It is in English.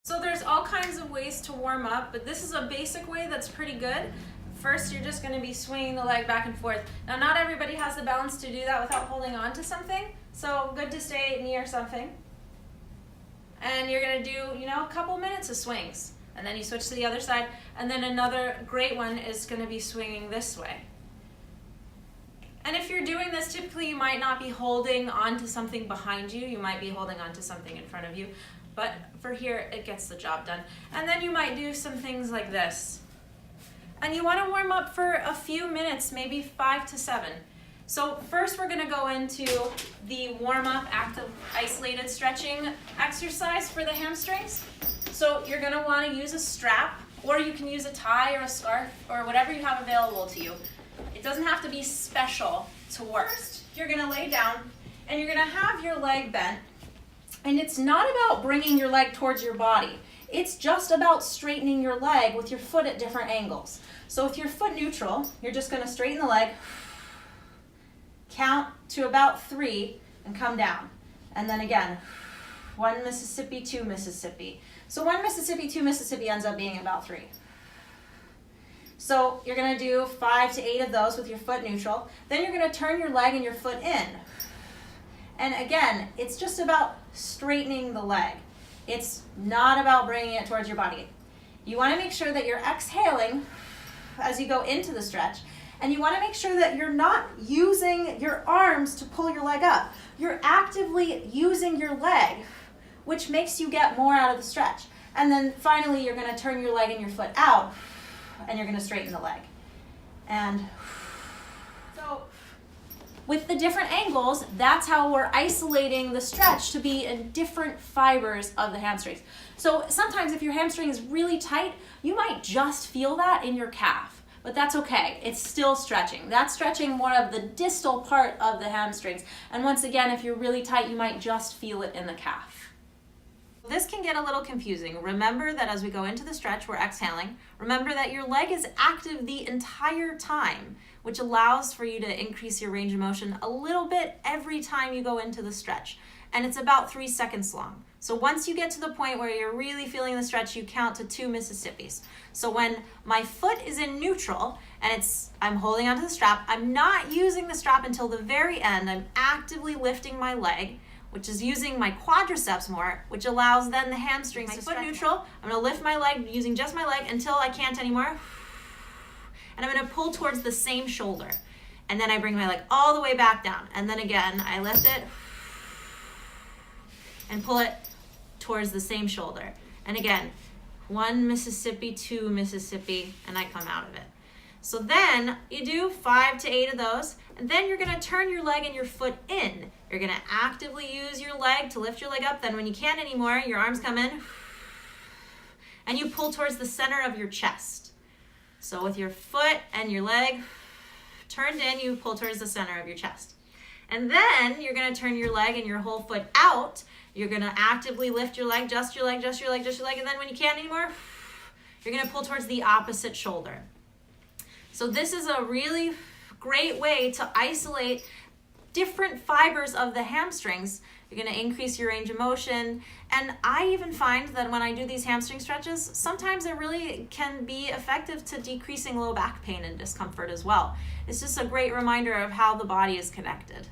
So there's all kinds of ways to warm up, but this is a basic way that's pretty good. First, you're just going to be swinging the leg back and forth. Now, not everybody has the balance to do that without holding on to something, so good to stay near something. And you're going to do, a couple minutes of swings. And then you switch to the other side. And then another great one is going to be swinging this way. And if you're doing this, typically you might not be holding onto something behind you. You might be holding onto something in front of you. But for here, it gets the job done. And then you might do some things like this. And you want to warm up for a few minutes, maybe 5 to 7. So first we're going to go into the warm-up active isolated stretching exercise for the hamstrings. So you're going to want to use a strap, or you can use a tie or a scarf or whatever you have available to you. It doesn't have to be special to work. First, you're going to lay down and you're going to have your leg bent. And it's not about bringing your leg towards your body. It's just about straightening your leg with your foot at different angles. So with your foot neutral, you're just going to straighten the leg, count to about 3, and come down. And then again, 1 Mississippi, 2 Mississippi. So 1 Mississippi, 2 Mississippi ends up being about 3. So you're going to do 5 to 8 of those with your foot neutral. Then you're going to turn your leg and your foot in. And again, it's just about straightening the leg. It's not about bringing it towards your body. You want to make sure that you're exhaling as you go into the stretch, and you want to make sure that you're not using your arms to pull your leg up. You're actively using your leg, which makes you get more out of the stretch. And then finally, you're going to turn your leg and your foot out, and you're going to straighten the leg. And so with the different angles, that's how we're isolating the stretch to be in different fibers of the hamstrings. So sometimes if your hamstring is really tight, you might just feel that in your calf, but that's okay. It's still stretching. That's stretching more of the distal part of the hamstrings. And once again, if you're really tight, you might just feel it in the calf. This can get a little confusing. Remember that as we go into the stretch, we're exhaling. Remember that your leg is active the entire time, which allows for you to increase your range of motion a little bit every time you go into the stretch. And it's about 3 seconds long. So once you get to the point where you're really feeling the stretch, you count to 2 Mississippis. So when my foot is in neutral and I'm holding onto the strap, I'm not using the strap until the very end. I'm actively lifting my leg, which is using my quadriceps more, which allows then the hamstrings to stretch. Foot neutral, I'm going to lift my leg using just my leg until I can't anymore. And I'm going to pull towards the same shoulder. And then I bring my leg all the way back down. And then again, I lift it and pull it towards the same shoulder. And again, 1 Mississippi, 2 Mississippi, and I come out of it. So then you do 5 to 8 of those, and then you're going to turn your leg and your foot in. You're going to actively use your leg to lift your leg up. Then when you can't anymore, your arms come in, and you pull towards the center of your chest. So with your foot and your leg turned in, you pull towards the center of your chest. And then you're going to turn your leg and your whole foot out. You're going to actively lift your leg, just your leg, just your leg, just your leg. And then when you can't anymore, you're going to pull towards the opposite shoulder. So this is a really great way to isolate different fibers of the hamstrings. You're going to increase your range of motion. And I even find that when I do these hamstring stretches, sometimes it really can be effective to decreasing low back pain and discomfort as well. It's just a great reminder of how the body is connected.